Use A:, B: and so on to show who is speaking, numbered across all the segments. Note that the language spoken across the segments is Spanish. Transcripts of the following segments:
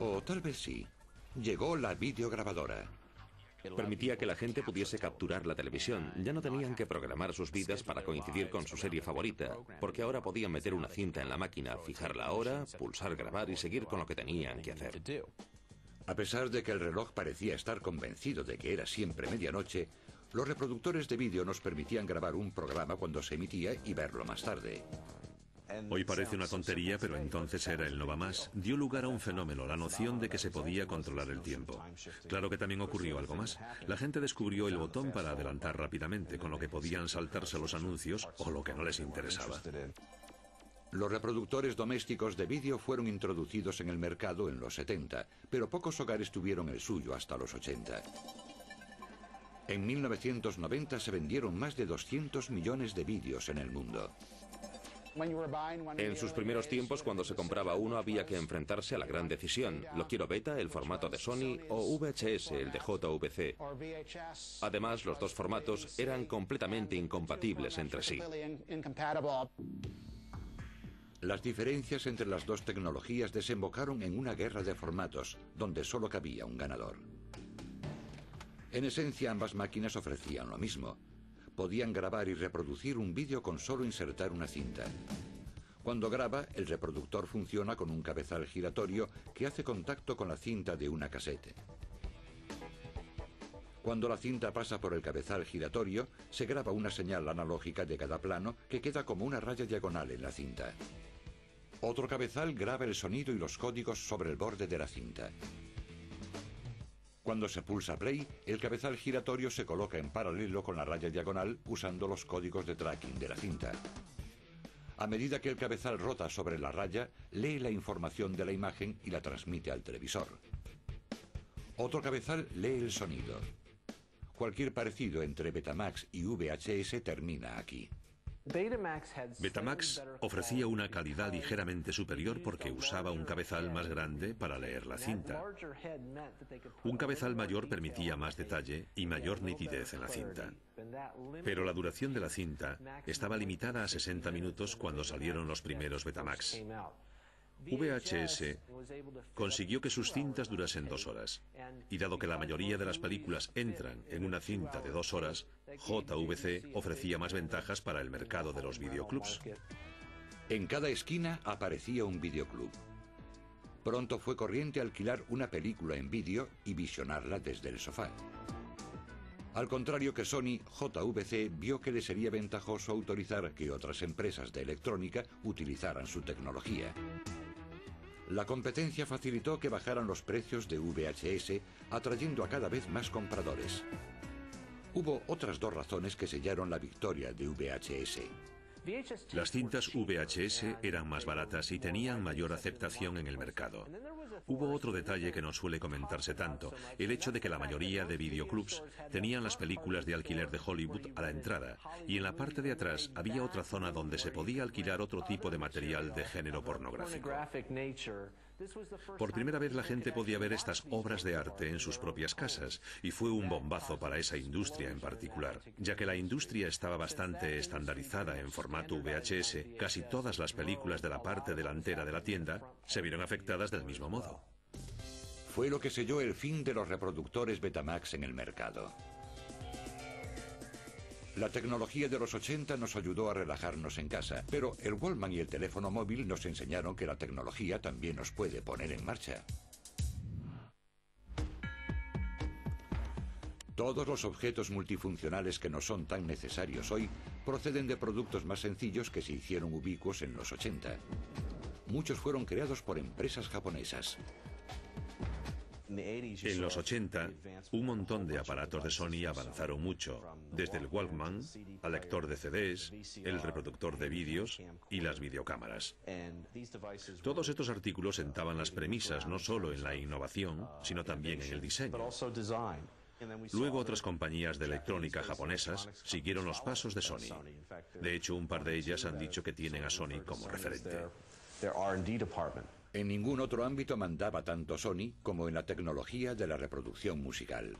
A: O tal vez sí. Llegó la videograbadora.
B: Permitía que la gente pudiese capturar la televisión. Ya no tenían que programar sus vidas para coincidir con su serie favorita, porque ahora podían meter una cinta en la máquina, fijar la hora, pulsar grabar y seguir con lo que tenían que hacer.
A: A pesar de que el reloj parecía estar convencido de que era siempre medianoche, los reproductores de vídeo nos permitían grabar un programa cuando se emitía y verlo más tarde.
C: Hoy parece una tontería, pero entonces era el no va más. Dio lugar a un fenómeno, la noción de que se podía controlar el tiempo. Claro que también ocurrió algo más. La gente descubrió el botón para adelantar rápidamente, con lo que podían saltarse los anuncios o lo que no les interesaba.
A: Los reproductores domésticos de vídeo fueron introducidos en el mercado en los 70, pero pocos hogares tuvieron el suyo hasta los 80. En 1990 se vendieron más de 200 millones de vídeos en el mundo.
B: En sus primeros tiempos, cuando se compraba uno, había que enfrentarse a la gran decisión. ¿Lo quiero beta, el formato de Sony, o VHS, el de JVC? Además, los dos formatos eran completamente incompatibles entre sí.
A: Las diferencias entre las dos tecnologías desembocaron en una guerra de formatos, donde solo cabía un ganador. En esencia, ambas máquinas ofrecían lo mismo. Podían grabar y reproducir un vídeo con solo insertar una cinta. Cuando graba, el reproductor funciona con un cabezal giratorio que hace contacto con la cinta de una casete. Cuando la cinta pasa por el cabezal giratorio, se graba una señal analógica de cada plano que queda como una raya diagonal en la cinta. Otro cabezal graba el sonido y los códigos sobre el borde de la cinta. Cuando se pulsa play, el cabezal giratorio se coloca en paralelo con la raya diagonal usando los códigos de tracking de la cinta. A medida que el cabezal rota sobre la raya, lee la información de la imagen y la transmite al televisor. Otro cabezal lee el sonido. Cualquier parecido entre Betamax y VHS termina aquí.
C: Betamax ofrecía una calidad ligeramente superior porque usaba un cabezal más grande para leer la cinta. Un cabezal mayor permitía más detalle y mayor nitidez en la cinta. Pero la duración de la cinta estaba limitada a 60 minutos cuando salieron los primeros Betamax. VHS consiguió que sus cintas durasen 2 horas, y dado que la mayoría de las películas entran en una cinta de 2 horas, JVC ofrecía más ventajas para el mercado de los videoclubs.
A: En cada esquina aparecía un videoclub. Pronto fue corriente alquilar una película en vídeo y visionarla desde el sofá. Al contrario que Sony, JVC vio que le sería ventajoso autorizar que otras empresas de electrónica utilizaran su tecnología. La competencia facilitó que bajaran los precios de VHS, atrayendo a cada vez más compradores. Hubo otras dos razones que sellaron la victoria de VHS.
C: Las cintas VHS eran más baratas y tenían mayor aceptación en el mercado. Hubo otro detalle que no suele comentarse tanto, el hecho de que la mayoría de videoclubs tenían las películas de alquiler de Hollywood a la entrada, y en la parte de atrás había otra zona donde se podía alquilar otro tipo de material de género pornográfico. Por primera vez la gente podía ver estas obras de arte en sus propias casas, y fue un bombazo para esa industria en particular, ya que la industria estaba bastante estandarizada en formato VHS. Casi todas las películas de la parte delantera de la tienda se vieron afectadas del mismo modo.
A: Fue lo que selló el fin de los reproductores Betamax en el mercado. La tecnología de los 80 nos ayudó a relajarnos en casa, pero el Walkman y el teléfono móvil nos enseñaron que la tecnología también nos puede poner en marcha. Todos los objetos multifuncionales que nos son tan necesarios hoy proceden de productos más sencillos que se hicieron ubicuos en los 80. Muchos fueron creados por empresas japonesas.
C: En los 80, un montón de aparatos de Sony avanzaron mucho, desde el Walkman al lector de CDs, el reproductor de vídeos y las videocámaras. Todos estos artículos sentaban las premisas no solo en la innovación, sino también en el diseño. Luego otras compañías de electrónica japonesas siguieron los pasos de Sony. De hecho, un par de ellas han dicho que tienen a Sony como referente.
A: En ningún otro ámbito mandaba tanto Sony como en la tecnología de la reproducción musical.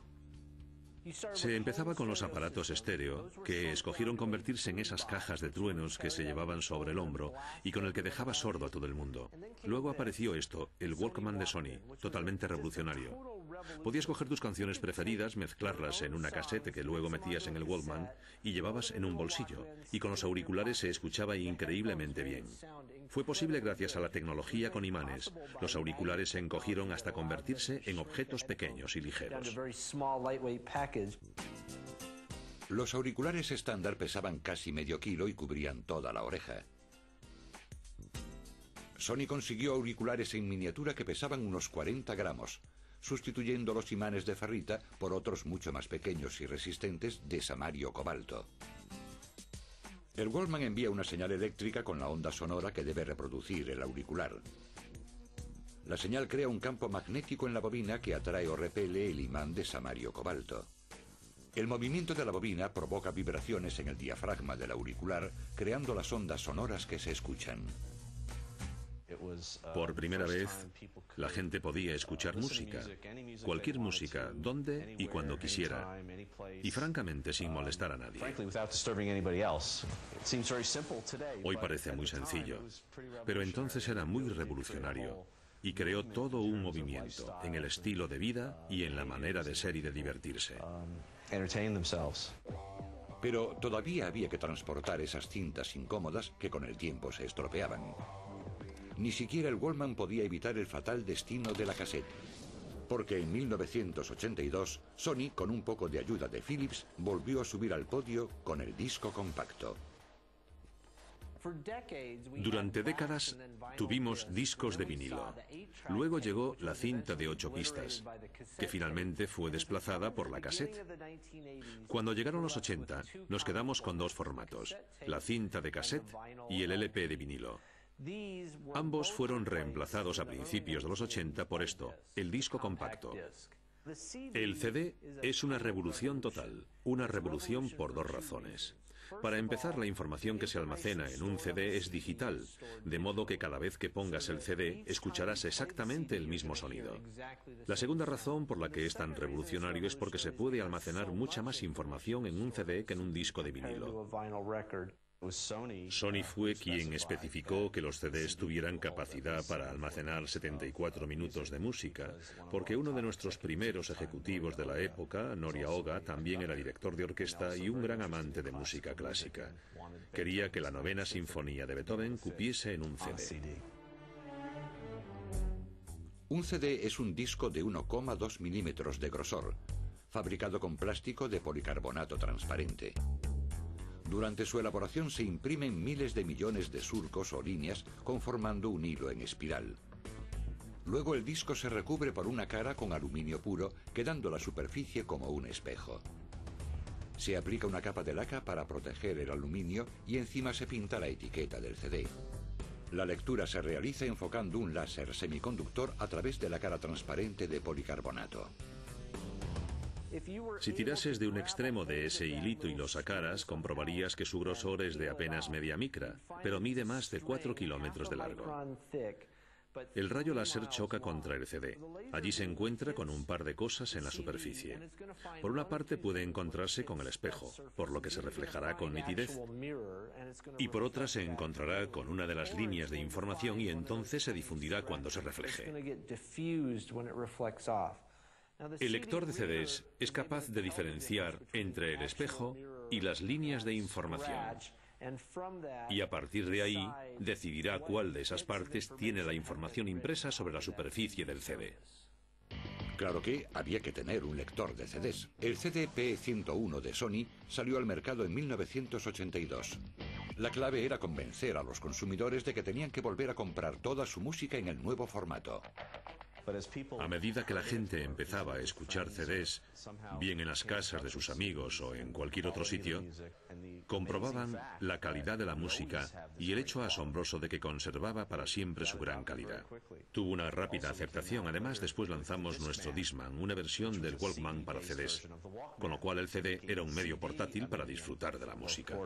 C: Se empezaba con los aparatos estéreo, que escogieron convertirse en esas cajas de truenos que se llevaban sobre el hombro y con el que dejaba sordo a todo el mundo. Luego apareció esto, el Walkman de Sony, totalmente revolucionario. Podías coger tus canciones preferidas, mezclarlas en una casete que luego metías en el Walkman y llevabas en un bolsillo, y con los auriculares se escuchaba increíblemente bien. Fue posible gracias a la tecnología con imanes. Los auriculares se encogieron hasta convertirse en objetos pequeños y ligeros.
A: Los auriculares estándar pesaban casi medio kilo y cubrían toda la oreja. Sony consiguió auriculares en miniatura que pesaban unos 40 gramos, sustituyendo los imanes de ferrita por otros mucho más pequeños y resistentes de samario cobalto. El Walkman envía una señal eléctrica con la onda sonora que debe reproducir el auricular. La señal crea un campo magnético en la bobina que atrae o repele el imán de samario cobalto. El movimiento de la bobina provoca vibraciones en el diafragma del auricular, creando las ondas sonoras que se escuchan.
C: Por primera vez, la gente podía escuchar música, cualquier música, donde y cuando quisiera, y francamente sin molestar a nadie. Hoy parece muy sencillo, pero entonces era muy revolucionario y creó todo un movimiento en el estilo de vida y en la manera de ser y de divertirse.
A: Pero todavía había que transportar esas cintas incómodas que con el tiempo se estropeaban. Ni siquiera el Walkman podía evitar el fatal destino de la cassette, porque en 1982 Sony, con un poco de ayuda de Philips, volvió a subir al podio con el disco compacto.
C: Durante décadas tuvimos discos de vinilo. Luego llegó la cinta de 8 pistas, que finalmente fue desplazada por la cassette. Cuando llegaron los 80, nos quedamos con dos formatos, la cinta de cassette y el LP de vinilo. Ambos fueron reemplazados a principios de los 80 por esto, el disco compacto. El CD es una revolución total, una revolución por dos razones. Para empezar, la información que se almacena en un CD es digital, de modo que cada vez que pongas el CD escucharás exactamente el mismo sonido. La segunda razón por la que es tan revolucionario es porque se puede almacenar mucha más información en un CD que en un disco de vinilo. Sony fue quien especificó que los CDs tuvieran capacidad para almacenar 74 minutos de música, porque uno de nuestros primeros ejecutivos de la época, Noria Oga, también era director de orquesta y un gran amante de música clásica. Quería que la Novena Sinfonía de Beethoven cupiese en un CD.
A: Un CD es un disco de 1,2 milímetros de grosor, fabricado con plástico de policarbonato transparente. Durante su elaboración se imprimen miles de millones de surcos o líneas conformando un hilo en espiral. Luego el disco se recubre por una cara con aluminio puro, quedando la superficie como un espejo. Se aplica una capa de laca para proteger el aluminio y encima se pinta la etiqueta del CD. La lectura se realiza enfocando un láser semiconductor a través de la cara transparente de policarbonato.
C: Si tirases de un extremo de ese hilito y lo sacaras, comprobarías que su grosor es de apenas media micra, pero mide más de 4 kilómetros de largo. El rayo láser choca contra el CD. Allí se encuentra con un par de cosas en la superficie. Por una parte puede encontrarse con el espejo, por lo que se reflejará con nitidez. Y por otra se encontrará con una de las líneas de información y entonces se difundirá cuando se refleje. El lector de CDs es capaz de diferenciar entre el espejo y las líneas de información. Y a partir de ahí, decidirá cuál de esas partes tiene la información impresa sobre la superficie del CD.
A: Claro que había que tener un lector de CDs. El CD P101 de Sony salió al mercado en 1982. La clave era convencer a los consumidores de que tenían que volver a comprar toda su música en el nuevo formato.
C: A medida que la gente empezaba a escuchar CDs, bien en las casas de sus amigos o en cualquier otro sitio, comprobaban la calidad de la música y el hecho asombroso de que conservaba para siempre su gran calidad. Tuvo una rápida aceptación. Además, después lanzamos nuestro Discman, una versión del Walkman para CDs, con lo cual el CD era un medio portátil para disfrutar de la música.